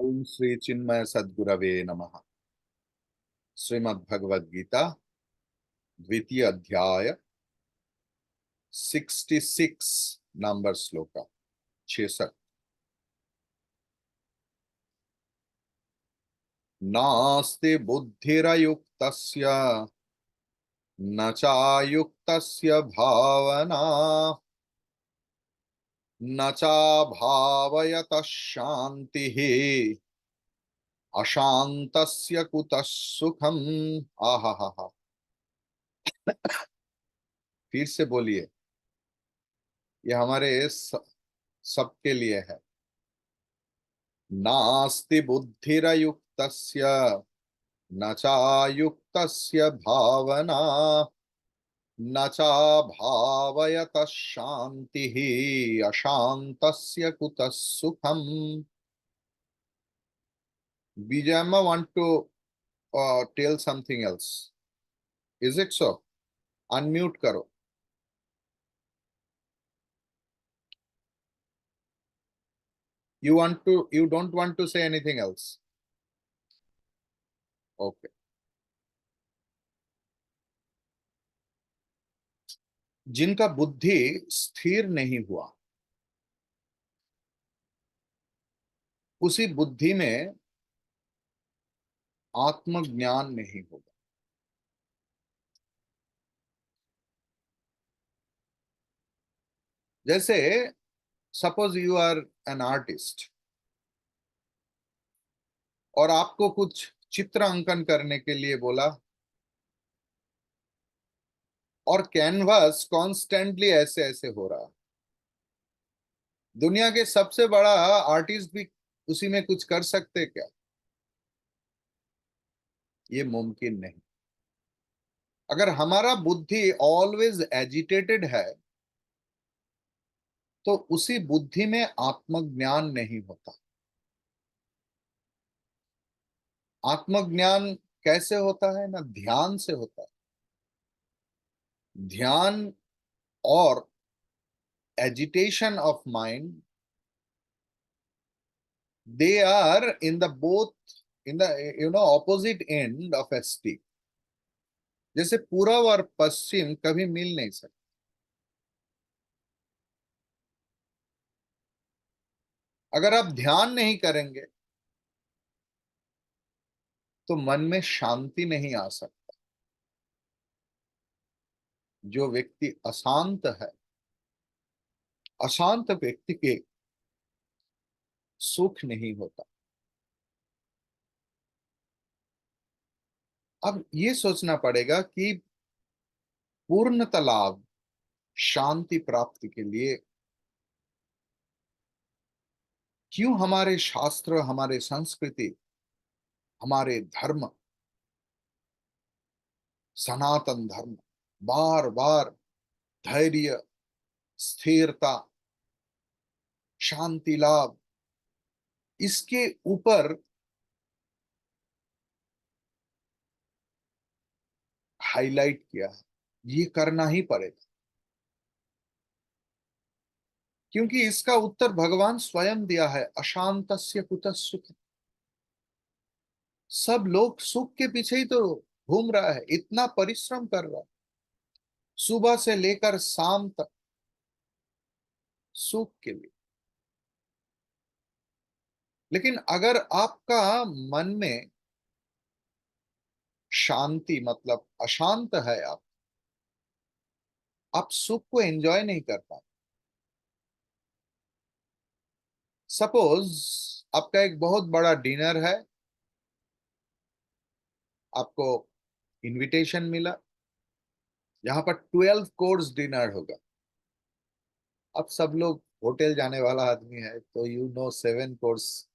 ओम श्री चिन्मय सद्गुरवे नमः। श्रीमद् भगवद गीता द्वितीय अध्याय 66 नंबर श्लोका 66। नास्ति बुद्धिरयुक्तस्य न चायुक्तस्य भावना न चाभावयतः शांतिः अशांतस्य कुतः सुखम। आहा। फिर से बोलिए, ये हमारे सबके लिए है। नास्ति बुद्धिरयुक्तस्य न चायुक्तस्य भावना न चाभावयतः शांतिः अशांतस्य कुतः सुखम। Vijayamma want to tell something else. Is it so? Unmute करो। You don't want to say anything else? Okay. जिनका बुद्धि स्थिर नहीं हुआ, उसी बुद्धि में आत्मज्ञान नहीं होगा। जैसे suppose you are an artist और आपको कुछ चित्र अंकन करने के लिए बोला और कैनवास कॉन्स्टेंटली ऐसे ऐसे हो रहा। दुनिया के सबसे बड़ा आर्टिस्ट भी उसी में कुछ कर सकते क्या? ये मुमकिन नहीं। अगर हमारा बुद्धि ऑलवेज एजिटेटेड है तो उसी बुद्धि में आत्मज्ञान नहीं होता। आत्मज्ञान कैसे होता है ना? ध्यान से होता है। ध्यान और agitation of mind, they are in the both in the opposite end of a stick. जैसे पूर्व और पश्चिम कभी मिल नहीं सकते। अगर आप ध्यान नहीं करेंगे तो मन में शांति नहीं आ सकता। जो व्यक्ति अशांत है, अशांत व्यक्ति के सुख नहीं होता। अब ये सोचना पड़ेगा कि पूर्णतः लाभ, शांति प्राप्ति के लिए क्यों हमारे शास्त्र, हमारे संस्कृति, हमारे धर्म, सनातन धर्म बार बार धैर्य, स्थिरता, शांति लाभ, इसके ऊपर हाईलाइट किया है। ये करना ही पड़ेगा, क्योंकि इसका उत्तर भगवान स्वयं दिया है। अशांतस्य कुतः सुख। सब लोग सुख के पीछे ही तो घूम रहा है, इतना परिश्रम कर रहा है सुबह से लेकर शाम तक सुख के लिए। लेकिन अगर आपका मन में शांति मतलब अशांत है, आप सुख को एंजॉय नहीं कर पाए। सपोज आपका एक बहुत बड़ा डिनर है, आपको इनविटेशन मिला, यहाँ पर 12 कोर्स डिनर होगा। अब सब लोग होटल जाने वाला आदमी है तो 7 course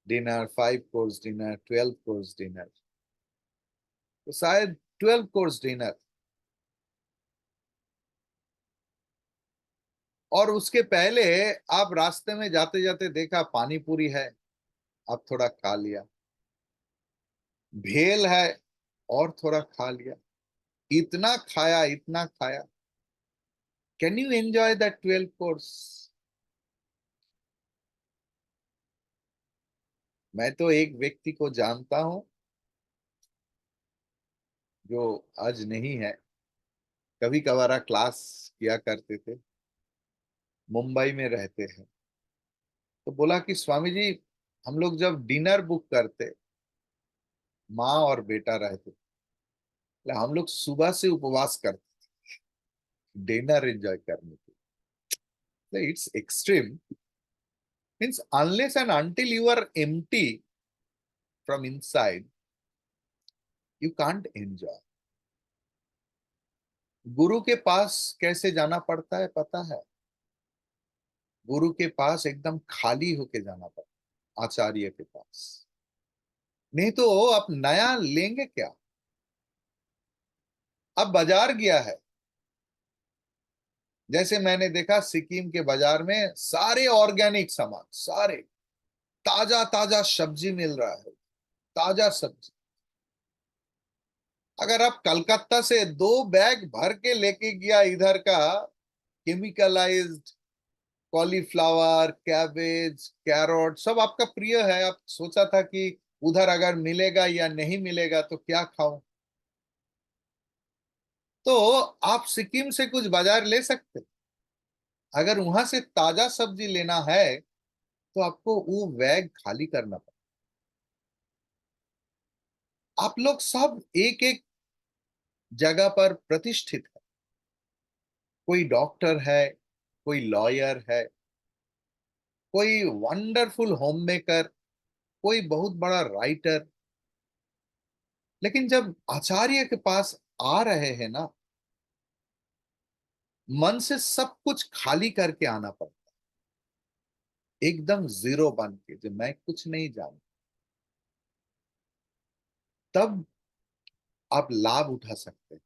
dinner, 5 course dinner, 12 course dinner, तो शायद 12 कोर्स डिनर। और उसके पहले आप रास्ते में जाते जाते देखा पानी पूरी है, आप थोड़ा खा लिया। भेल है और थोड़ा खा लिया। इतना खाया, इतना खाया। Can you enjoy that 12 course? मैं तो एक व्यक्ति को जानता हूं जो आज नहीं है, कभी कभार क्लास किया करते थे, मुंबई में रहते हैं। तो बोला कि स्वामी जी, हम लोग जब डिनर बुक करते, माँ और बेटा रहते, तो हम लोग सुबह से उपवास करते डिनर एंजॉय करने के। It's extreme. Means unless and until you are empty from inside, you can't enjoy। गुरु के पास कैसे जाना पड़ता है पता है? गुरु के पास एकदम खाली होके जाना पड़ता, आचार्य के पास। नहीं तो आप नया लेंगे क्या? अब बाजार गया है, जैसे मैंने देखा सिक्किम के बाजार में सारे ऑर्गेनिक सामान, सारे ताजा ताजा सब्जी मिल रहा है, ताजा सब्जी। अगर आप कलकत्ता से 2 बैग भर के लेके गया इधर का केमिकलाइज्ड कॉलीफ्लावर, कैबेज, कैरोट सब आपका प्रिय है, आप सोचा था कि उधर अगर मिलेगा या नहीं मिलेगा तो क्या खाऊं, तो आप सिक्किम से कुछ बाजार ले सकते। अगर वहां से ताजा सब्जी लेना है तो आपको वो बैग खाली करना पड़ेगा। आप लोग सब एक एक जगह पर प्रतिष्ठित है। कोई डॉक्टर है, कोई लॉयर है, कोई वंडरफुल होम मेकर, कोई बहुत बड़ा राइटर। लेकिन जब आचार्य के पास आ रहे हैं ना, मन से सब कुछ खाली करके आना पड़ता है, एकदम जीरो बन के, जो मैं कुछ नहीं जानता, तब आप लाभ उठा सकते हैं।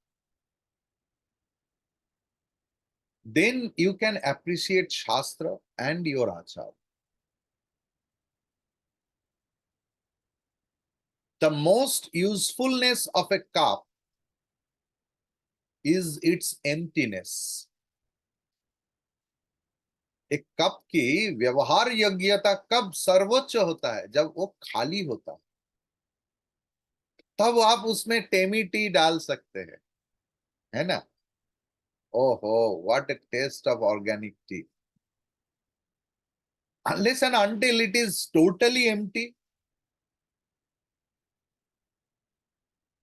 देन यू कैन अप्रिशिएट शास्त्र एंड योर आचार। The most usefulness of A cup is it's emptiness. एक कप की व्यवहार योग्यता कब सर्वोच्च होता है? जब वो खाली होता है, तब आप उसमें टेमी टी डाल सकते हैं, है ना? ओहो, what a taste of organic tea. Unless and until it is totally empty,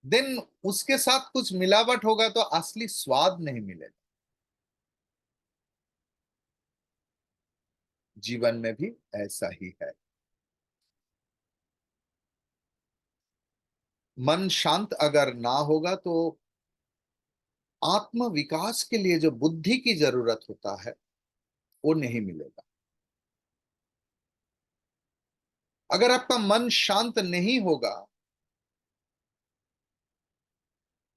then उसके साथ कुछ मिलावट होगा तो असली स्वाद नहीं मिलेगा। जीवन में भी ऐसा ही है। मन शांत अगर ना होगा तो आत्म विकास के लिए जो बुद्धि की जरूरत होता है वो नहीं मिलेगा। अगर आपका मन शांत नहीं होगा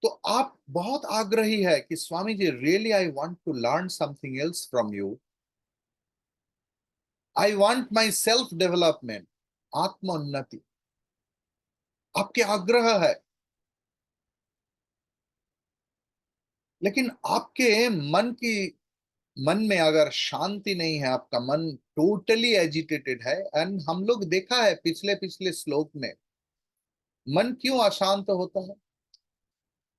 तो आप बहुत आग्रही है कि Swami ji, really I want to learn something else from you, I want my self development, आत्मोन्नति आपके आग्रह है। लेकिन आपके मन में अगर शांति नहीं है, आपका मन टोटली एजिटेटेड है। एंड हम लोग देखा है पिछले पिछले श्लोक में, मन क्यों अशांत होता है?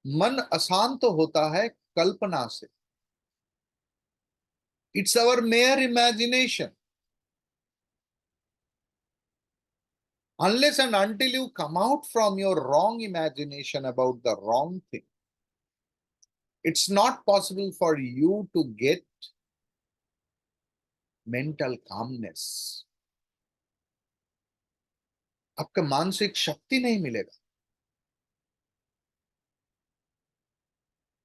मन अशांत होता है कल्पना से। It's our mayor imagination. Unless and until you come out from your wrong imagination about the wrong thing, it's not possible for you to get mental calmness। आपका मानसिक शक्ति नहीं मिलेगा।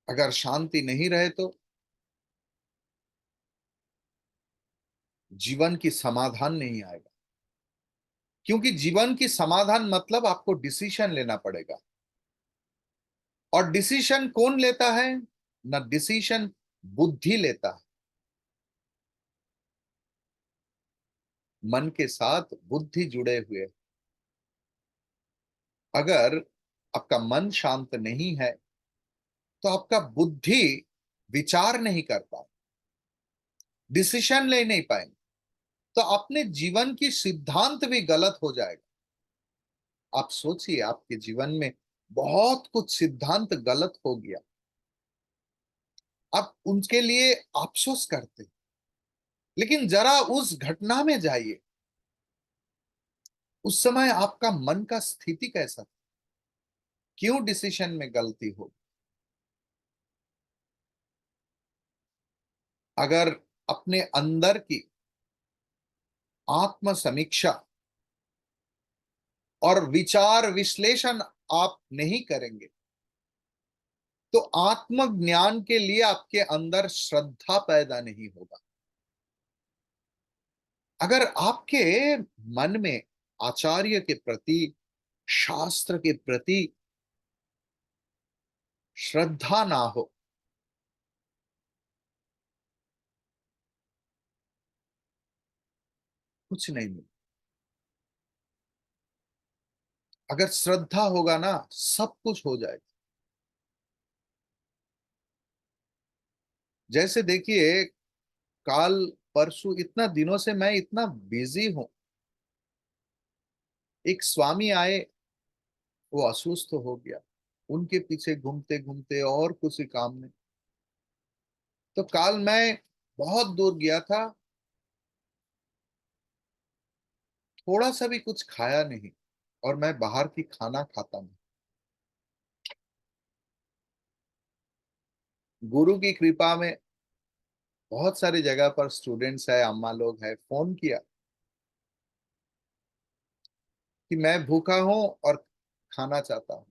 अगर शांति नहीं रहे तो जीवन की समाधान नहीं आएगा। क्योंकि जीवन की समाधान मतलब आपको डिसीजन लेना पड़ेगा। और डिसीजन कौन लेता है? ना डिसीजन बुद्धि लेता है। मन के साथ बुद्धि जुड़े हुए। अगर आपका मन शांत नहीं है तो आपका बुद्धि विचार नहीं कर पाए, डिसीजन ले नहीं पाएंगे, तो अपने जीवन की सिद्धांत भी गलत हो जाएगा। आप सोचिए, आपके जीवन में बहुत कुछ सिद्धांत गलत हो गया, आप उनके लिए अफसोस करते, लेकिन जरा उस घटना में जाइए, उस समय आपका मन का स्थिति कैसा था, क्यों डिसीजन में गलती हो। अगर अपने अंदर की आत्म समीक्षा और विचार विश्लेषण आप नहीं करेंगे, तो आत्मज्ञान के लिए आपके अंदर श्रद्धा पैदा नहीं होगा। अगर आपके मन में आचार्य के प्रति, शास्त्र के प्रति श्रद्धा ना हो, कुछ नहीं मिले। अगर श्रद्धा होगा ना, सब कुछ हो जाएगा। जैसे देखिए, काल परसों इतना दिनों से मैं इतना बिजी हूं, एक स्वामी आए, वो असुस्थ हो गया, उनके पीछे घूमते घूमते और कुछ काम में, तो काल मैं बहुत दूर गया था, थोड़ा सा भी कुछ खाया नहीं, और मैं बाहर की खाना खाता नहीं। गुरु की कृपा में बहुत सारी जगह पर स्टूडेंट्स है, अम्मा लोग है, फोन किया कि मैं भूखा हूं और खाना चाहता हूं।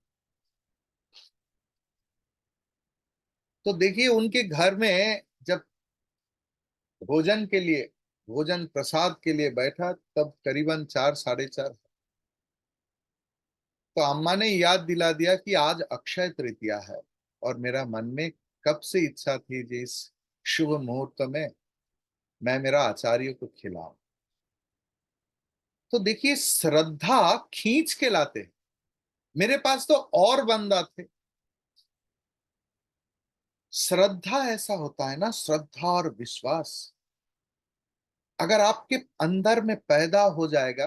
तो देखिए, उनके घर में जब भोजन के लिए, भोजन प्रसाद के लिए बैठा, तब करीबन 4, 4:30, तो अम्मा ने याद दिला दिया कि आज अक्षय तृतीया है, और मेरा मन में कब से इच्छा थी कि इस शुभ मुहूर्त में मैं मेरा आचार्य को खिलाऊं। तो देखिए, श्रद्धा खींच के लाते हैं। मेरे पास तो और बंदा थे। श्रद्धा ऐसा होता है ना, श्रद्धा और विश्वास अगर आपके अंदर में पैदा हो जाएगा,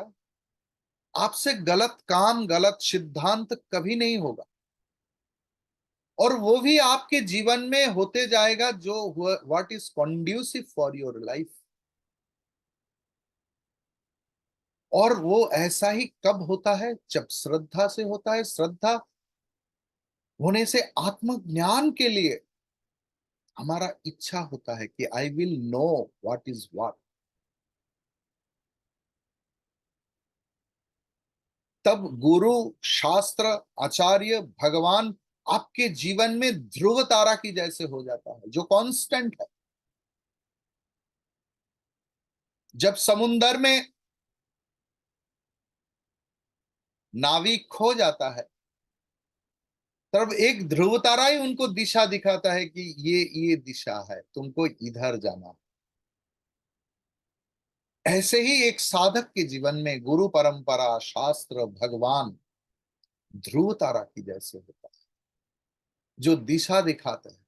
आपसे गलत काम, गलत सिद्धांत कभी नहीं होगा, और वो भी आपके जीवन में होते जाएगा जो what is conducive for your life. और वो ऐसा ही कब होता है, जब श्रद्धा से होता है। श्रद्धा होने से आत्मज्ञान के लिए हमारा इच्छा होता है कि I will know what is what. तब गुरु, शास्त्र, आचार्य, भगवान आपके जीवन में ध्रुव तारा की जैसे हो जाता है, जो कांस्टेंट है। जब समुंदर में नाविक खो जाता है, तब एक ध्रुव तारा ही उनको दिशा दिखाता है कि ये दिशा है, तुमको इधर जाना। ऐसे ही एक साधक के जीवन में गुरु परंपरा, शास्त्र, भगवान ध्रुव तारा की जैसे होता है, जो दिशा दिखाते हैं।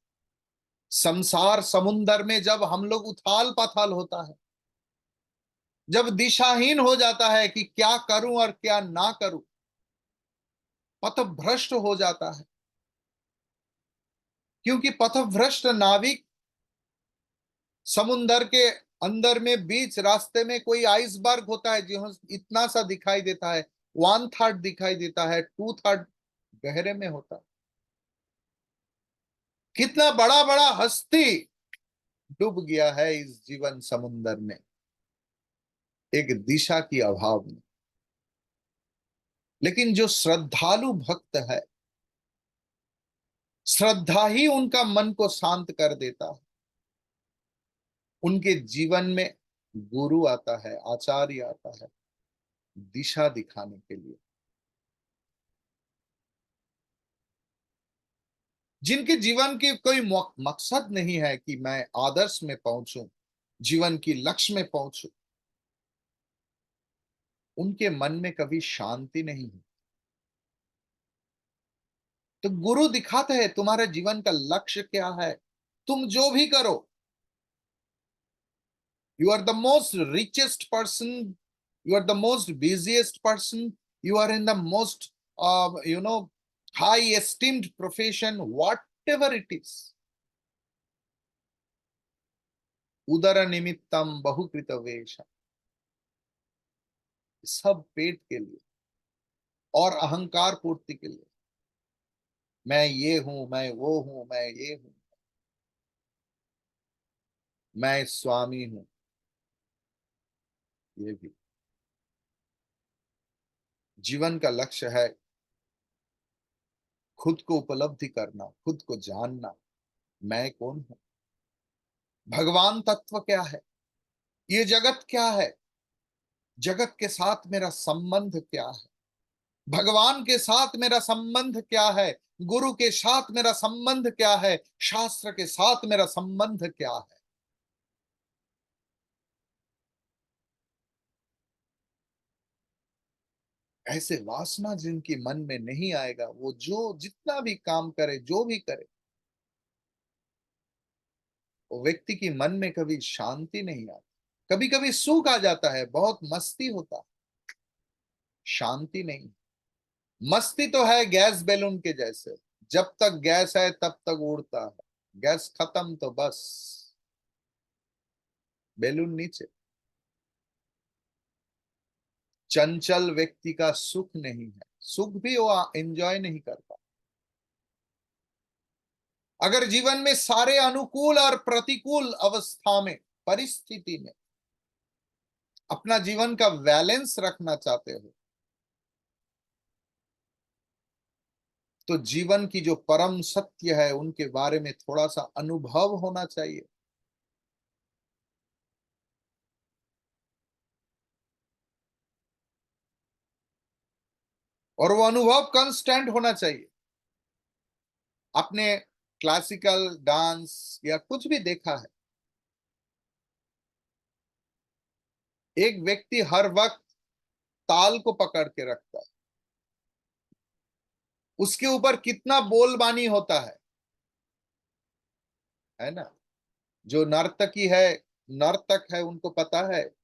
संसार समुंदर में जब हम लोग उथाल पाथाल होता है, जब दिशाहीन हो जाता है कि क्या करूं और क्या ना करूं, पथभ्रष्ट हो जाता है, क्योंकि पथभ्रष्ट नाविक समुंदर के अंदर में बीच रास्ते में कोई आइसबर्ग होता है जो इतना सा दिखाई देता है, 1/3 दिखाई देता है, 2/3 गहरे में होता है। कितना बड़ा बड़ा हस्ती डूब गया है इस जीवन समुंदर में, एक दिशा की अभाव में। लेकिन जो श्रद्धालु भक्त है, श्रद्धा ही उनका मन को शांत कर देता है। उनके जीवन में गुरु आता है, आचार्य आता है, दिशा दिखाने के लिए। जिनके जीवन की कोई मकसद नहीं है कि मैं आदर्श में पहुंचूं, जीवन की लक्ष्य में पहुंचूं, उनके मन में कभी शांति नहीं है। तो गुरु दिखाते हैं तुम्हारे जीवन का लक्ष्य क्या है। तुम जो भी करो, you are the most richest person, you are the most busiest person, You are in the most, high esteemed profession, whatever it is. उदर निमित्तम बहुकृत वेश, सब पेट के लिए और अहंकार पूर्ति के लिए। मैं ये हूं, मैं वो हूं, मैं ये हूं, मैं स्वामी हूं, ये भी। जीवन का लक्ष्य है खुद को उपलब्धि करना, खुद को जानना, मैं कौन हूं, भगवान तत्व क्या है, ये जगत क्या है, जगत के साथ मेरा संबंध क्या है, भगवान के साथ मेरा संबंध क्या है, गुरु के साथ मेरा संबंध क्या है, शास्त्र के साथ मेरा संबंध क्या है। ऐसे वासना जिनकी मन में नहीं आएगा, वो जो जितना भी काम करे, जो भी करे, वो व्यक्ति की मन में कभी शांति नहीं आती। कभी कभी सुख आ जाता है, बहुत मस्ती होता है, शांति नहीं। मस्ती तो है गैस बैलून के जैसे, जब तक गैस है तब तक उड़ता है, गैस खत्म तो बस बैलून नीचे। चंचल व्यक्ति का सुख नहीं है, सुख भी वो एंजॉय नहीं करता। अगर जीवन में सारे अनुकूल और प्रतिकूल अवस्था में, परिस्थिति में अपना जीवन का बैलेंस रखना चाहते हो, तो जीवन की जो परम सत्य है उनके बारे में थोड़ा सा अनुभव होना चाहिए। और वो अनुभव कांस्टेंट होना चाहिए। आपने क्लासिकल डांस या कुछ भी देखा है, एक व्यक्ति हर वक्त ताल को पकड़ के रखता है, उसके ऊपर कितना बोलबानी होता है ना। जो नर्तकी है, नर्तक है, उनको पता है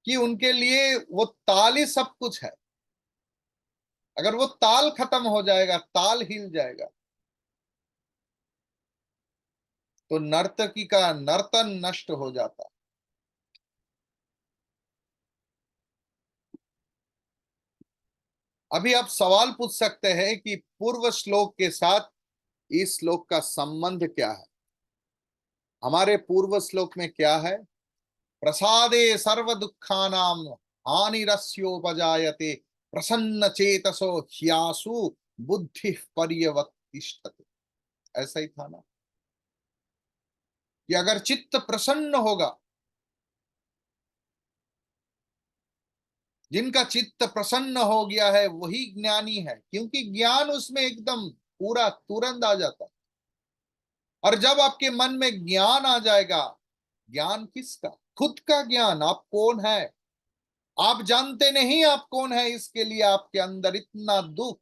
कि उनके लिए वो ताल ही सब कुछ है। अगर वो ताल खत्म हो जाएगा, ताल हिल जाएगा, तो नर्तकी का नर्तन नष्ट हो जाता है। अभी आप सवाल पूछ सकते हैं कि पूर्व श्लोक के साथ इस श्लोक का संबंध क्या है। हमारे पूर्व श्लोक में क्या है? प्रसादे सर्व दुखानाम हानिरस्योपजायते, प्रसन्न चेतसो ह्यासु बुद्धि पर्यवतिष्ठते। ऐसा ही था ना कि अगर चित्त प्रसन्न होगा, जिनका चित्त प्रसन्न हो गया है वही ज्ञानी है, क्योंकि ज्ञान उसमें एकदम पूरा तुरंत आ जाता है। और जब आपके मन में ज्ञान आ जाएगा, ज्ञान किसका? खुद का ज्ञान, आप कौन है। आप जानते नहीं आप कौन है, इसके लिए आपके अंदर इतना दुख।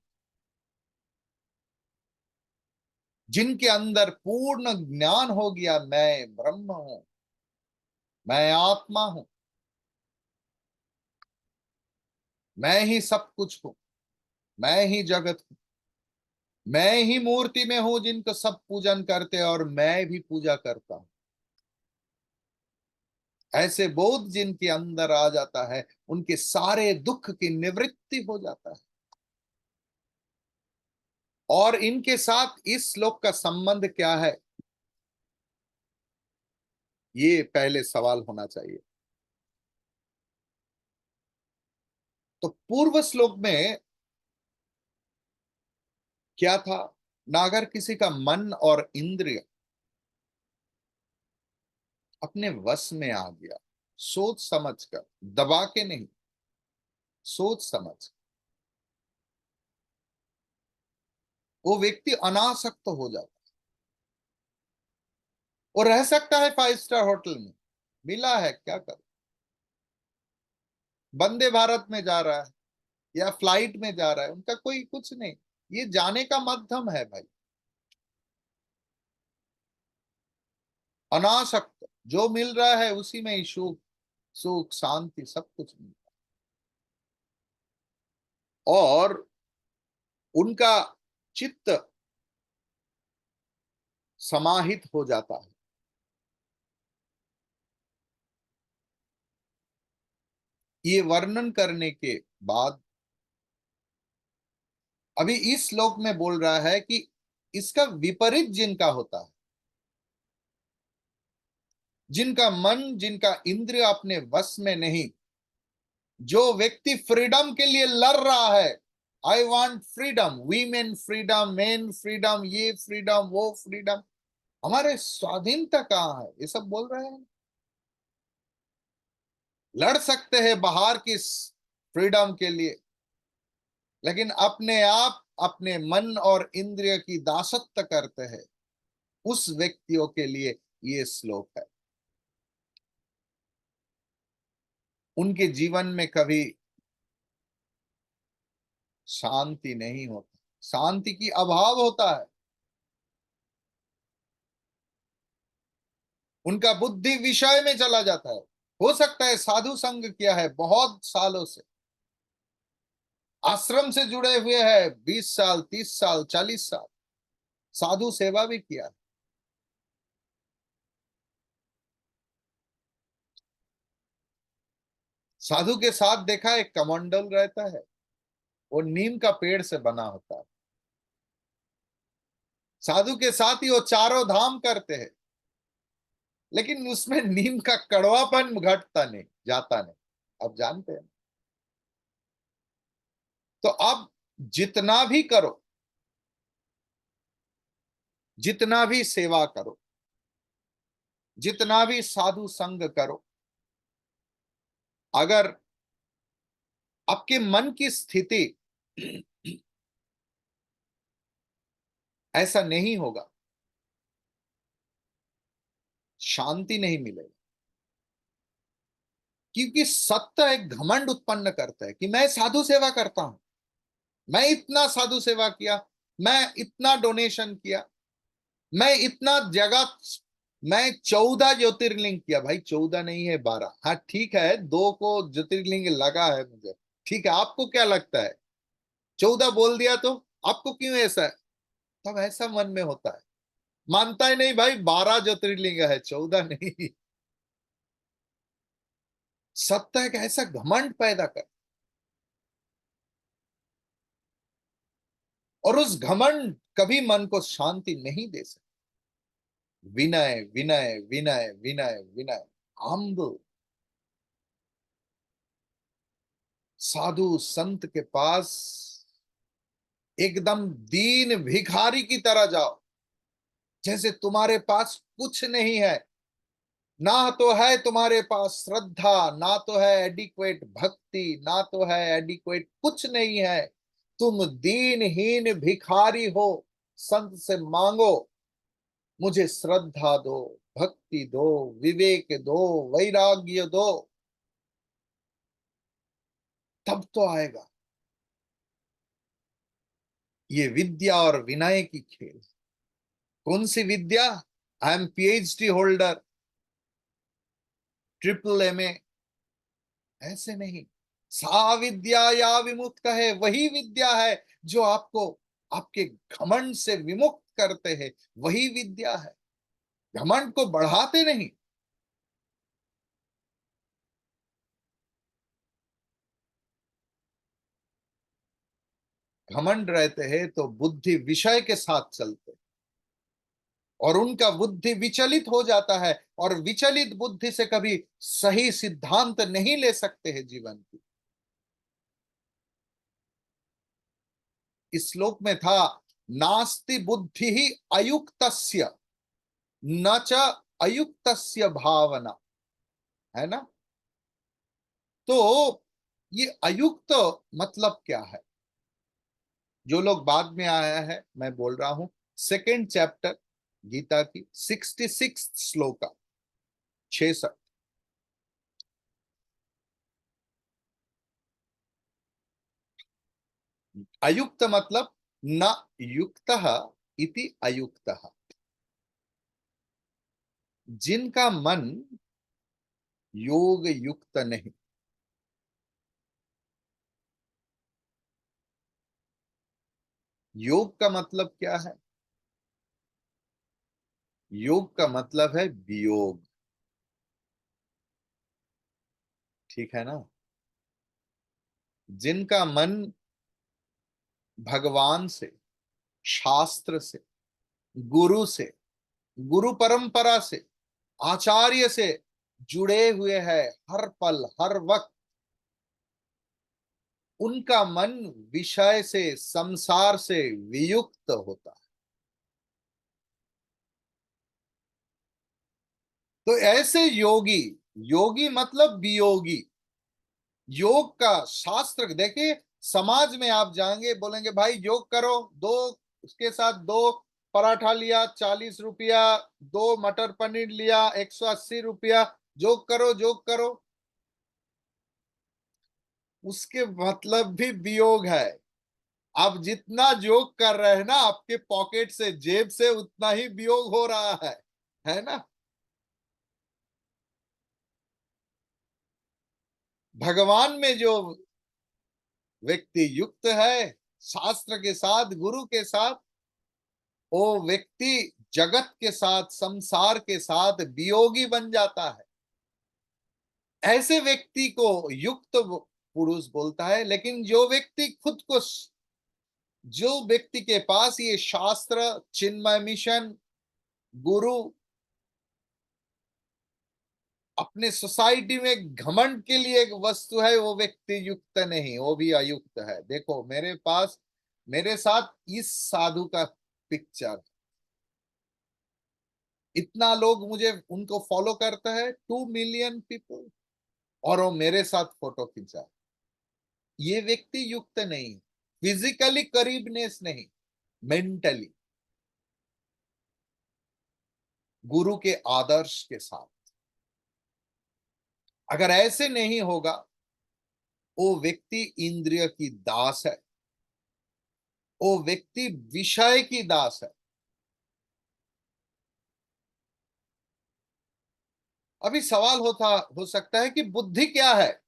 जिनके अंदर पूर्ण ज्ञान हो गया, मैं ब्रह्म हूं, मैं आत्मा हूं, मैं ही सब कुछ हूं, मैं ही जगत हूं, मैं ही मूर्ति में हूं जिनको सब पूजन करते और मैं भी पूजा करता हूं। ऐसे बोध जिनके अंदर आ जाता है, उनके सारे दुख की निवृत्ति हो जाता है। और इनके साथ इस श्लोक का संबंध क्या है, ये पहले सवाल होना चाहिए। तो पूर्व श्लोक में क्या था ना? अगर किसी का मन और इंद्रिय अपने वश में आ गया, सोच समझ कर, दबा के नहीं, सोच समझ, वो व्यक्ति अनासक्त हो जाता है। वो रह सकता है 5 स्टार होटल में, मिला है क्या कर, वंदे भारत में जा रहा है या फ्लाइट में जा रहा है, उनका कोई कुछ नहीं। ये जाने का माध्यम है भाई। अनासक्त, जो मिल रहा है उसी में ही सुख, सुख शांति सब कुछ मिलता और उनका चित्त समाहित हो जाता है। ये वर्णन करने के बाद अभी इस श्लोक में बोल रहा है कि इसका विपरीत जिनका होता है, जिनका मन, जिनका इंद्रिय अपने वश में नहीं, जो व्यक्ति फ्रीडम के लिए लड़ रहा है, I want freedom, women freedom, main freedom, ये फ्रीडम, वो फ्रीडम, हमारे स्वाधीनता कहाँ है, ये सब बोल रहे हैं। लड़ सकते हैं बाहर की फ्रीडम के लिए, लेकिन अपने आप अपने मन और इंद्रिय की दासत्व करते हैं, उस व्यक्तियों के लिए ये श्लोक है। उनके जीवन में कभी शांति नहीं होती, शांति की अभाव होता है। उनका बुद्धि विषय में चला जाता है। हो सकता है साधु संग किया है बहुत सालों से, आश्रम से जुड़े हुए हैं 20 साल, 30 साल, 40 साल, साधु सेवा भी किया है। साधु के साथ देखा एक कमंडल रहता है, वो नीम का पेड़ से बना होता है। साधु के साथ ही वो चारों धाम करते हैं, लेकिन उसमें नीम का कड़वापन घटता नहीं, जाता नहीं। अब जानते हैं। तो अब जितना भी करो, जितना भी सेवा करो, जितना भी साधु संग करो, अगर आपके मन की स्थिति ऐसा नहीं होगा, शांति नहीं मिलेगी। क्योंकि सत्य एक घमंड उत्पन्न करता है कि मैं साधु सेवा करता हूं, मैं इतना साधु सेवा किया, मैं इतना डोनेशन किया, मैं इतना जगह, मैं 14 ज्योतिर्लिंग किया। भाई 14 नहीं है, 12। हाँ ठीक है, दो को ज्योतिर्लिंग लगा है मुझे, ठीक है। आपको क्या लगता है, 14 बोल दिया तो आपको क्यों ऐसा है? तब ऐसा मन में होता है, मानता ही नहीं भाई, 12 ज्योतिर्लिंग है, 14 नहीं। सत्य एक ऐसा घमंड पैदा कर, और उस घमंड कभी मन को शांति नहीं दे सकता। विनय, विनय, विनय, विनय, विनय, humble। साधु संत के पास एकदम दीन भिखारी की तरह जाओ, जैसे तुम्हारे पास कुछ नहीं है। ना तो है तुम्हारे पास श्रद्धा, ना तो है एडिक्वेट भक्ति, ना तो है एडिक्वेट, कुछ नहीं है। तुम दीनहीन भिखारी हो। संत से मांगो, मुझे श्रद्धा दो, भक्ति दो, विवेक दो, वैराग्य दो, तब तो आएगा। ये विद्या और विनय की खेल। कौन सी विद्या? I am PhD holder, triple MA, ऐसे नहीं। सा विद्या या विमुक्त है, वही विद्या है जो आपको आपके घमंड से विमुक्त करते हैं, वही विद्या है। घमंड को बढ़ाते नहीं। घमंड रहते हैं तो बुद्धि विषय के साथ चलते, और उनका बुद्धि विचलित हो जाता है, और विचलित बुद्धि से कभी सही सिद्धांत नहीं ले सकते हैं जीवन की। इस श्लोक में था, नास्ति बुद्धि ही अयुक्तस्य, न च अयुक्तस्य भावना, है ना। तो ये अयुक्त मतलब क्या है? जो लोग बाद में आया है, मैं बोल रहा हूं, सेकेंड चैप्टर गीता की 66 श्लोका, 66। अयुक्त मतलब न युक्त इति अयुक्त, जिनका मन योग युक्त नहीं। योग का मतलब क्या है? योग का मतलब है वियोग। ठीक है ना? जिनका मन भगवान से, शास्त्र से, गुरु से, गुरु परंपरा से, आचार्य से जुड़े हुए हैं हर पल हर वक्त, उनका मन विषय से, संसार से वियुक्त होता है। तो ऐसे योगी, योगी मतलब वियोगी। योग का शास्त्र देखिए, समाज में आप जाएंगे, बोलेंगे भाई योग करो, दो उसके साथ दो पराठा लिया 40 रुपया, दो मटर पनीर लिया 180 रुपया, योग करो योग करो। उसके मतलब भी वियोग है। आप जितना योग कर रहे हैं ना, आपके पॉकेट से, जेब से उतना ही वियोग हो रहा है ना? भगवान में जो व्यक्ति युक्त है, शास्त्र के साथ, गुरु के साथ, वो व्यक्ति जगत के साथ, संसार के साथ वियोगी बन जाता है। ऐसे व्यक्ति को युक्त पुरुष बोलता है। लेकिन जो व्यक्ति खुद को, जो व्यक्ति के पास ये शास्त्र, चिन्मय मिशन, गुरु, अपने सोसाइटी में घमंड के लिए एक वस्तु है, वो व्यक्ति युक्त नहीं, वो भी अयुक्त है। देखो मेरे पास, मेरे साथ इस साधु का पिक्चर, इतना लोग मुझे, उनको फॉलो करता है, 2 मिलियन पीपल, और वो मेरे साथ फोटो खींचा। ये व्यक्ति युक्त नहीं, फिजिकली करीबनेस नहीं, मेंटली गुरु के आदर्श के साथ। अगर ऐसे नहीं होगा, वो व्यक्ति इंद्रिय की दास है, वो व्यक्ति विषय की दास है। अभी सवाल हो सकता है कि बुद्धि क्या है,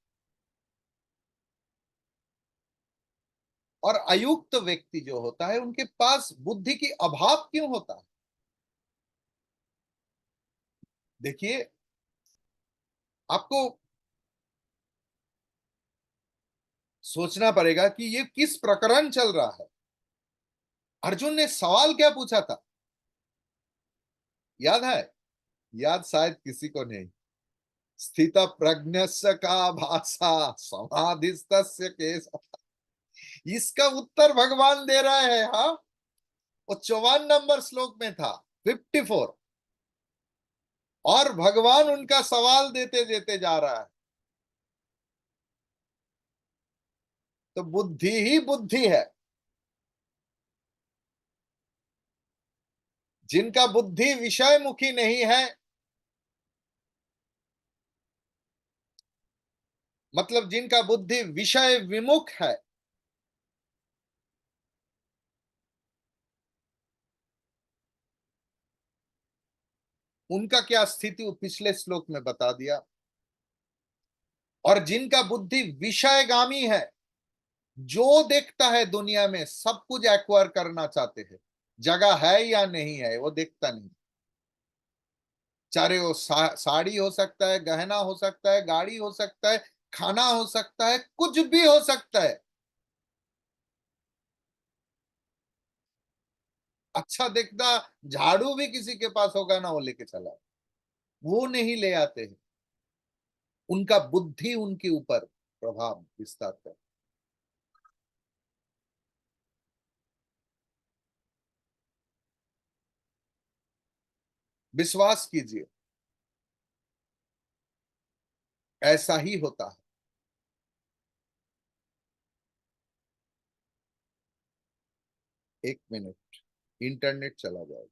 और अयुक्त व्यक्ति जो होता है उनके पास बुद्धि की अभाव क्यों होता है? देखिए, आपको सोचना पड़ेगा कि ये किस प्रकरण चल रहा है। अर्जुन ने सवाल क्या पूछा था, याद है? याद शायद किसी को नहीं। स्थित प्रज्ञस्य का भाषा समाधिस्तस्य केश। इसका उत्तर भगवान दे रहा है। हाँ, वो 54 नंबर श्लोक में था, 54। और भगवान उनका सवाल देते देते जा रहा है। तो बुद्धि ही बुद्धि है। जिनका बुद्धि विषय मुखी नहीं है, मतलब जिनका बुद्धि विषय विमुख है, उनका क्या स्थिति पिछले श्लोक में बता दिया। और जिनका बुद्धि विषयगामी है, जो देखता है दुनिया में सब कुछ एक्वायर करना चाहते हैं, जगह है या नहीं है वो देखता नहीं। चाहे वो साड़ी हो सकता है, गहना हो सकता है, गाड़ी हो सकता है, खाना हो सकता है, कुछ भी हो सकता है। अच्छा दिखता झाड़ू भी किसी के पास होगा ना, वो लेके चला, वो नहीं ले आते हैं। उनका बुद्धि उनके ऊपर प्रभाव विस्तार कर। विश्वास कीजिए, ऐसा ही होता है। 1 मिनट, इंटरनेट चला जाएगा।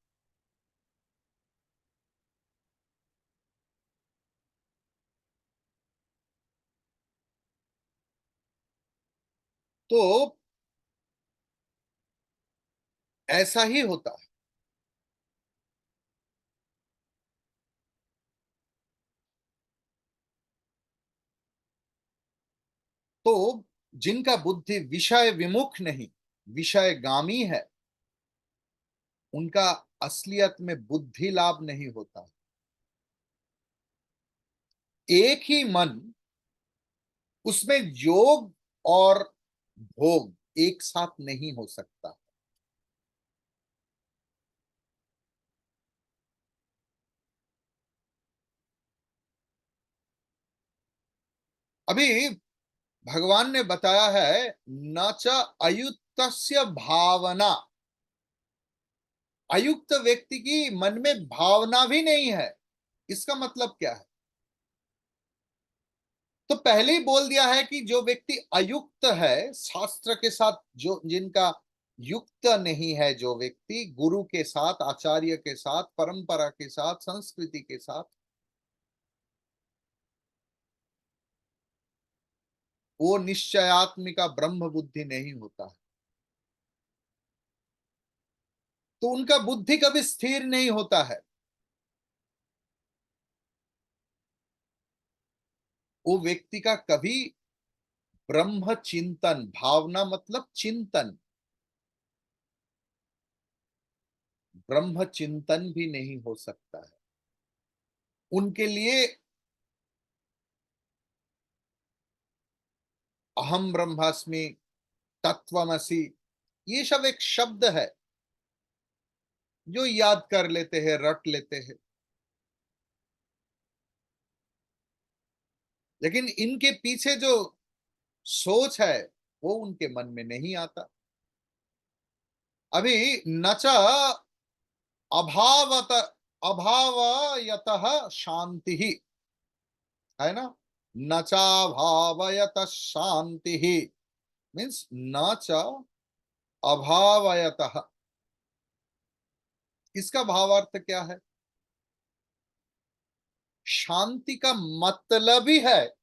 तो ऐसा ही होता है। तो जिनका बुद्धि विषय विमुख नहीं, विषयगामी है, उनका असलियत में बुद्धि लाभ नहीं होता। एक ही मन, उसमें योग और भोग एक साथ नहीं हो सकता। अभी भगवान ने बताया है, न च अयुक्तस्य भावना। अयुक्त व्यक्ति की मन में भावना भी नहीं है। इसका मतलब क्या है? तो पहले ही बोल दिया है कि जो व्यक्ति अयुक्त है, शास्त्र के साथ जो जिनका युक्त नहीं है, जो व्यक्ति गुरु के साथ, आचार्य के साथ, परंपरा के साथ, संस्कृति के साथ, वो निश्चयात्मिका ब्रह्म बुद्धि नहीं होता है। तो उनका बुद्धि कभी स्थिर नहीं होता है। वो व्यक्ति का कभी ब्रह्म चिंतन, भावना मतलब चिंतन, ब्रह्म चिंतन भी नहीं हो सकता है। उनके लिए अहम ब्रह्मास्मि, तत्वमसि, ये सब एक शब्द है जो याद कर लेते हैं, रट लेते हैं, लेकिन इनके पीछे जो सोच है वो उनके मन में नहीं आता। अभी नच अभावत अभावयतः शांति ही, है ना? नचा भावयत शांति ही मीन्स न च अभावयतः। इसका भावार्थ क्या है? शांति का मतलब ही है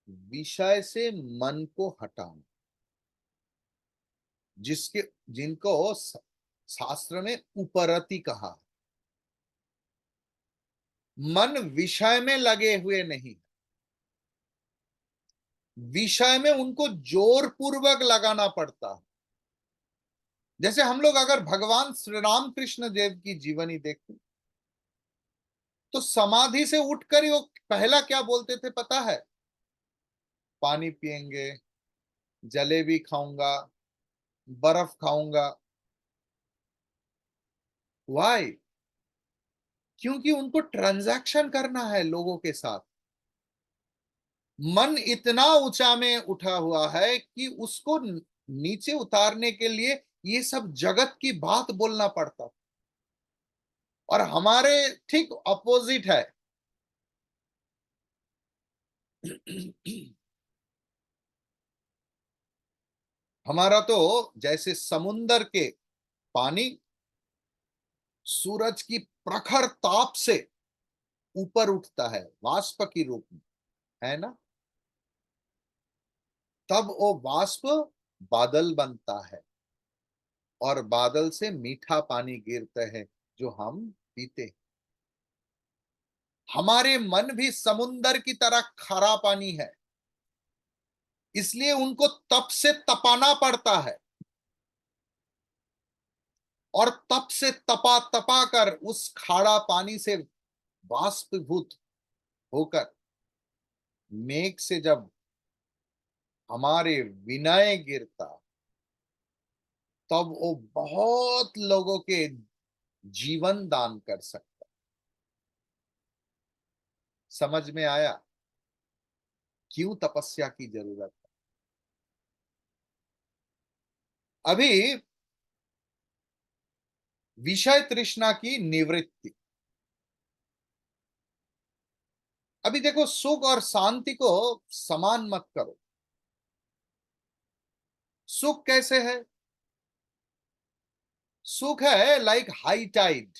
विषय से मन को हटाना, जिसके जिनको शास्त्र में उपरति कहा। मन विषय में लगे हुए नहीं, विषय में उनको जोर पूर्वक लगाना पड़ता है। जैसे हम लोग अगर भगवान श्री राम कृष्ण देव की जीवनी देखें, तो समाधि से उठकर ही वो पहला क्या बोलते थे पता है? पानी पिएंगे, जलेबी खाऊंगा, बर्फ खाऊंगा। वाई? क्योंकि उनको ट्रांजैक्शन करना है लोगों के साथ। मन इतना ऊंचा में उठा हुआ है कि उसको नीचे उतारने के लिए ये सब जगत की बात बोलना पड़ता। और हमारे ठीक अपोजिट है। हमारा तो जैसे समुंदर के पानी सूरज की प्रखर ताप से ऊपर उठता है वाष्प की रूप में, है ना? तब वो वाष्प बादल बनता है, और बादल से मीठा पानी गिरता है जो हम पीते हैं। हमारे मन भी समुंदर की तरह खारा पानी है, इसलिए उनको तप से तपाना पड़ता है, और तप से तपा तपा कर उस खारा पानी से वाष्पीभूत होकर मेघ से जब हमारे विनय गिरता, तब वो बहुत लोगों के जीवन दान कर सकता। समझ में आया क्यों तपस्या की जरूरत है? अभी विषय तृष्णा की निवृत्ति। अभी देखो, सुख और शांति को समान मत करो। सुख कैसे है? सुख है लाइक हाई टाइड,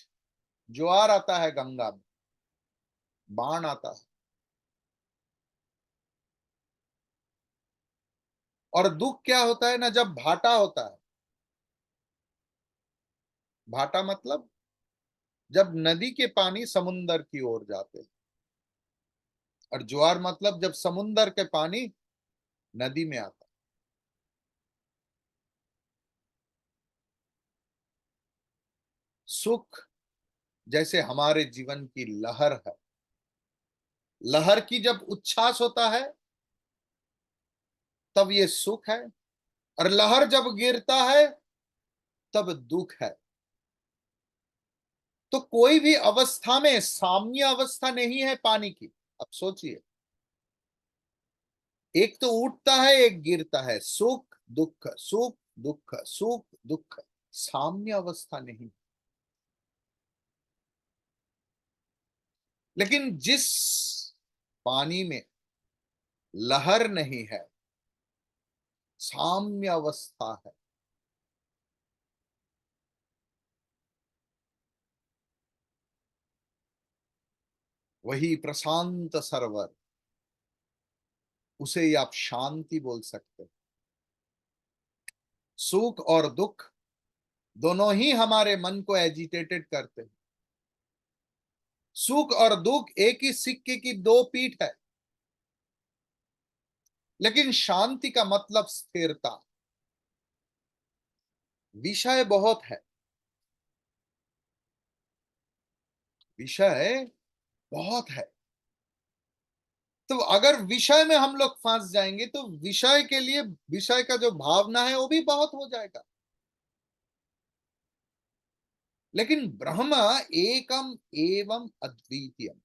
ज्वार आता है गंगा में, बाण आता है। और दुख क्या होता है ना, जब भाटा होता है। भाटा मतलब जब नदी के पानी समुंदर की ओर जाते हैं, और ज्वार मतलब जब समुंदर के पानी नदी में आता है। सुख जैसे हमारे जीवन की लहर है, लहर की जब उच्छ्वास होता है तब ये सुख है, और लहर जब गिरता है तब दुख है। तो कोई भी अवस्था में साम्य अवस्था नहीं है पानी की। अब सोचिए, एक तो उठता है, एक गिरता है, सुख दुख सुख दुख सुख दुख, साम्य अवस्था नहीं। लेकिन जिस पानी में लहर नहीं है, साम्य अवस्था है, वही प्रशांत सरोवर, उसे ही आप शांति बोल सकते हैं। सुख और दुख दोनों ही हमारे मन को एजिटेटेड करते हैं। सुख और दुख एक ही सिक्के की दो पीठ है। लेकिन शांति का मतलब स्थिरता। विषय बहुत है, विषय बहुत है। तो अगर विषय में हम लोग फंस जाएंगे तो विषय के लिए, विषय का जो भावना है वो भी बहुत हो जाएगा। लेकिन ब्रह्म एकम एवं अद्वितीयम,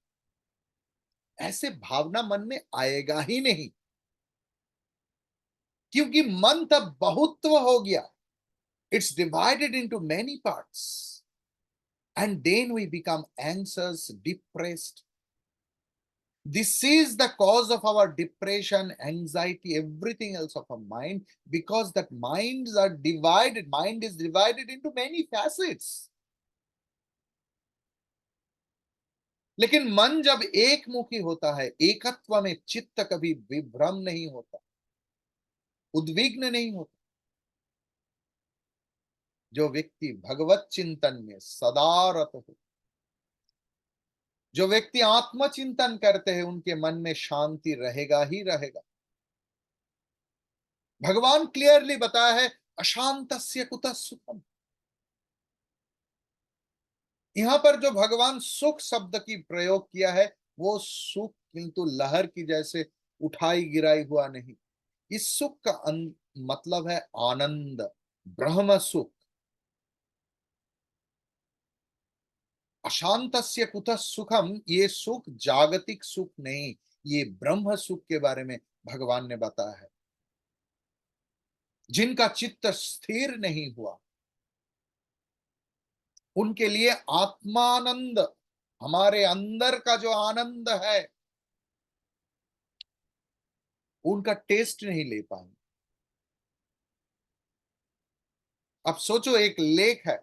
ऐसे भावना मन में आएगा ही नहीं, क्योंकि मन तब बहुत्व हो गया। It's divided into many parts, and then we become anxious, depressed. This is the cause of our depression, anxiety, everything else of our mind, because that minds are divided. Mind is divided into many facets. लेकिन मन जब एक मुखी होता है, एकत्व में चित्त कभी विभ्रम नहीं होता, उद्विग्न नहीं होता। जो व्यक्ति भगवत चिंतन में सदा रत हो, जो व्यक्ति आत्मचिंतन करते हैं, उनके मन में शांति रहेगा ही रहेगा। भगवान क्लियरली बताया है, अशांतस्य कुतः सुखम। यहां पर जो भगवान सुख शब्द की प्रयोग किया है, वो सुख किंतु लहर की जैसे उठाई गिराई हुआ नहीं। इस सुख का मतलब है आनंद, ब्रह्म सुख। अशांतस्य कुतः सुखम, ये सुख जागतिक सुख नहीं, ये ब्रह्म सुख के बारे में भगवान ने बताया है। जिनका चित्त स्थिर नहीं हुआ, उनके लिए आत्मानंद, हमारे अंदर का जो आनंद है, उनका टेस्ट नहीं ले पाएंगे। अब सोचो, एक लेक है,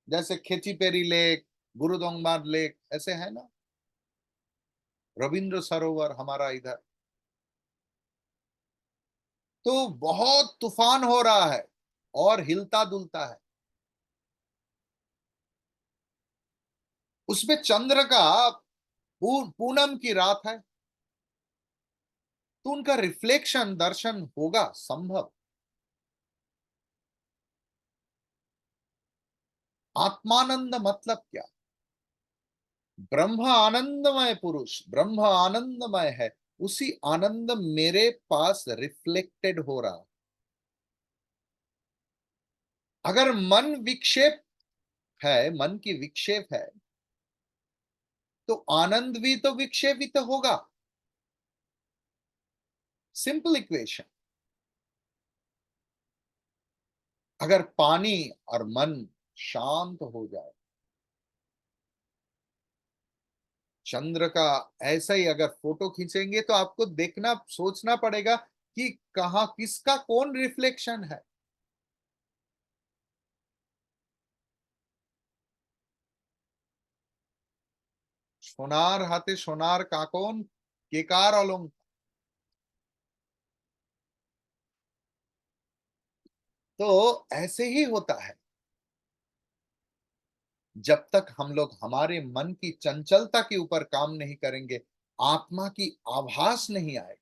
जैसे खेचीपेरी लेक, गुरुदोंगमार लेक, ऐसे है ना, रविंद्र सरोवर हमारा इधर। तो बहुत तूफान हो रहा है और हिलता डुलता है। उसमें चंद्र का पूनम की रात है, तो उनका रिफ्लेक्शन दर्शन होगा संभव। आत्मानंद मतलब क्या? ब्रह्म आनंदमय पुरुष, ब्रह्म आनंदमय है, उसी आनंद मेरे पास रिफ्लेक्टेड हो रहा। अगर मन विक्षेप है, मन की विक्षेप है, तो आनंद भी तो विक्षेपित होगा। Simple equation. अगर पानी और मन शांत हो जाए, चंद्र का ऐसा ही अगर फोटो खींचेंगे तो आपको देखना, सोचना पड़ेगा कि कहां किसका कौन रिफ्लेक्शन है। सोनार हाथे सोनार काकोन केकार अलंकार। तो ऐसे ही होता है, जब तक हम लोग हमारे मन की चंचलता के ऊपर काम नहीं करेंगे, आत्मा की आभास नहीं आएगी।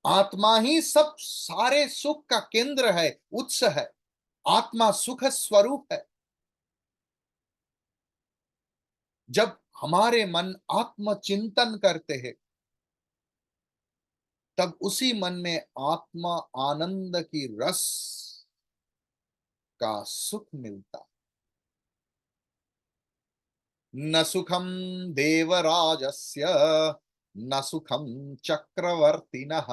आत्मा ही सब सारे सुख का केंद्र है, उत्स है। आत्मा सुख स्वरूप है। जब हमारे मन आत्म चिंतन करते हैं, तब उसी मन में आत्मा आनंद की रस का सुख मिलता। न सुखम देवराजस्य न सुखम चक्रवर्तिनः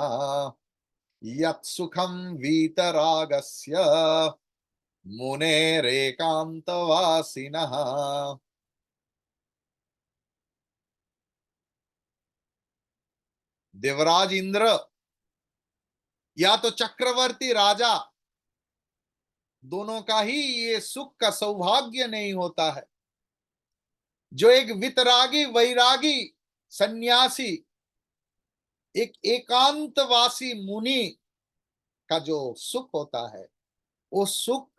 यत् सुखम वीतरागस्य मुनेरेकांतवासिनः। देवराज इंद्र या तो चक्रवर्ती राजा, दोनों का ही ये सुख का सौभाग्य नहीं होता है। जो एक वितरागी वैरागी सन्यासी, एक एकांतवासी मुनि का जो सुख होता है, वो सुख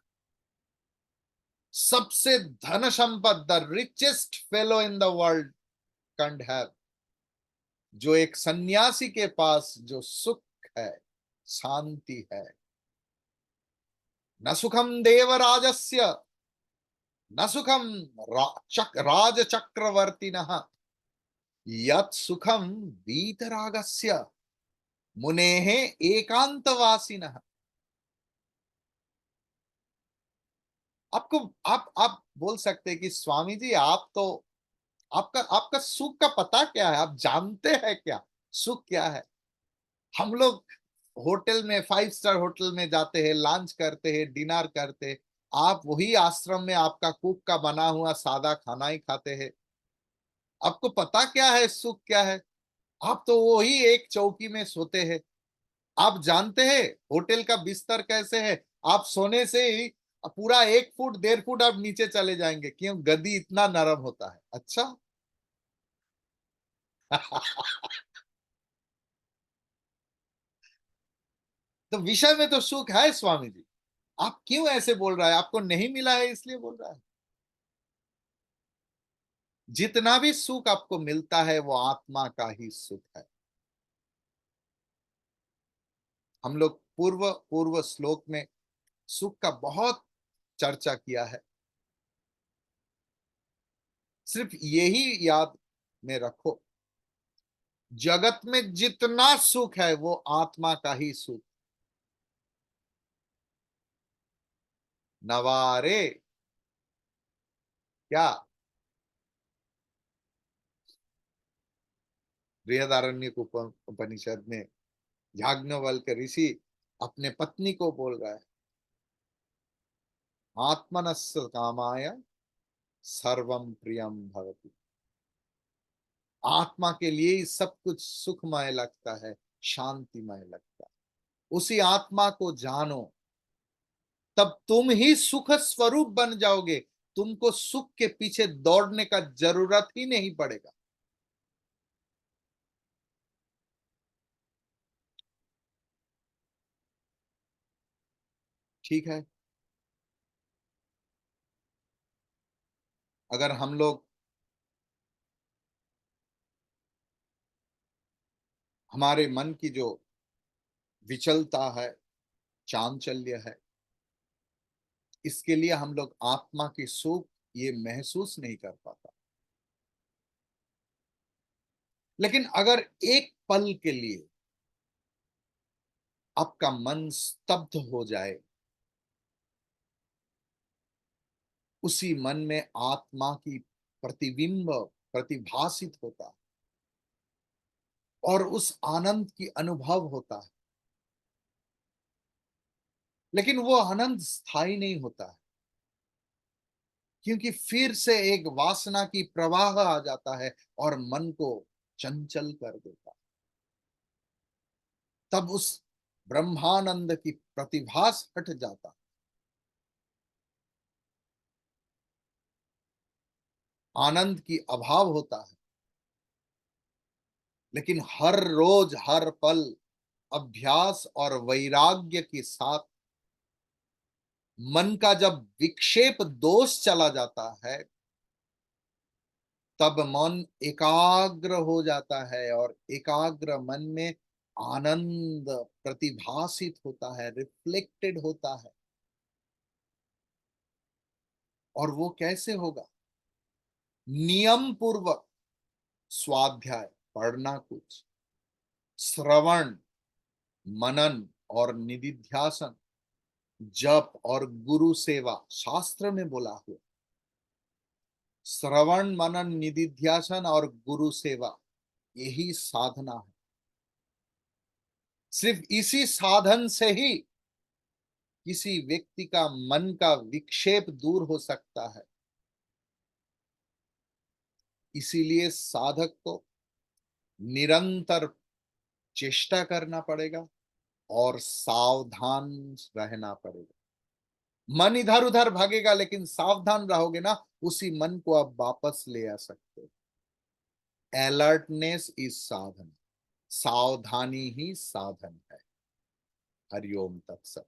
सबसे धन संपन्न, the richest fellow in the world can have. जो एक सन्यासी के पास जो सुख है, शांति है। न सुखम देवराजस्य न सुखम राज चक्रवर्तिनः यत् सुखम वीतरागस्य मुनेः एकांतवासिनः। आपको आप बोल सकते हैं कि स्वामी जी आप तो, आपका आपका सुख का पता क्या है, आप जानते हैं क्या सुख क्या है? हम लोग होटल में, 5 स्टार होटल में जाते हैं, लंच करते हैं, डिनर करते हैं। आप वही आश्रम में आपका कुक का बना हुआ सादा खाना ही खाते हैं। आपको पता क्या है सुख क्या है? आप तो वही एक चौकी में सोते हैं। आप जानते हैं होटल का बिस्तर कैसे है? आप सोने से ही पूरा 1 फुट 1.5 फुट आप नीचे चले जाएंगे, क्यों? गद्दी इतना नरम होता है। अच्छा। तो विषय में तो सुख है स्वामी जी। आप क्यों ऐसे बोल रहा है? आपको नहीं मिला है इसलिए बोल रहा है? जितना भी सुख आपको मिलता है वो आत्मा का ही सुख है। हम लोग पूर्व पूर्व श्लोक में सुख का बहुत चर्चा किया है। सिर्फ यही याद में रखो, जगत में जितना सुख है वो आत्मा का ही सुख। नवारे क्या? बृहदारण्यक उपनिषद में याज्ञवल्क्य ऋषि अपने पत्नी को बोल रहा है, आत्मनस्य कामाय सर्वम प्रियम भवति। आत्मा के लिए ही सब कुछ सुखमय लगता है, शांतिमय लगता है। उसी आत्मा को जानो, तब तुम ही सुख स्वरूप बन जाओगे। तुमको सुख के पीछे दौड़ने का जरूरत ही नहीं पड़ेगा। ठीक है, अगर हम लोग हमारे मन की जो विचलता है, चांचल्य है, इसके लिए हम लोग आत्मा की सुख ये महसूस नहीं कर पाता। लेकिन अगर एक पल के लिए आपका मन स्तब्ध हो जाए, उसी मन में आत्मा की प्रतिबिंब प्रतिभासित होता है और उस आनंद की अनुभव होता है। लेकिन वो आनंद स्थायी नहीं होता है, क्योंकि फिर से एक वासना की प्रवाह आ जाता है और मन को चंचल कर देता है। तब उस ब्रह्मानंद की प्रतिभास हट जाता है। आनंद की अभाव होता है। लेकिन हर रोज हर पल अभ्यास और वैराग्य के साथ मन का जब विक्षेप दोष चला जाता है, तब मन एकाग्र हो जाता है और एकाग्र मन में आनंद प्रतिभासित होता है, रिफ्लेक्टेड होता है। और वो कैसे होगा? नियम पूर्वक स्वाध्याय पढ़ना कुछ, श्रवण, मनन और निदिध्यासन, जप और गुरु सेवा, शास्त्र में बोला हुआ श्रवण मनन निदिध्यासन और गुरु सेवा, यही साधना है। सिर्फ इसी साधन से ही किसी व्यक्ति का मन का विक्षेप दूर हो सकता है। इसीलिए साधक को निरंतर चेष्टा करना पड़ेगा और सावधान रहना पड़ेगा। मन इधर उधर भागेगा, लेकिन सावधान रहोगे ना, उसी मन को आप वापस ले आ सकते हो। अलर्टनेस इज साधन, सावधानी ही साधन है। हरिओम तत्सत।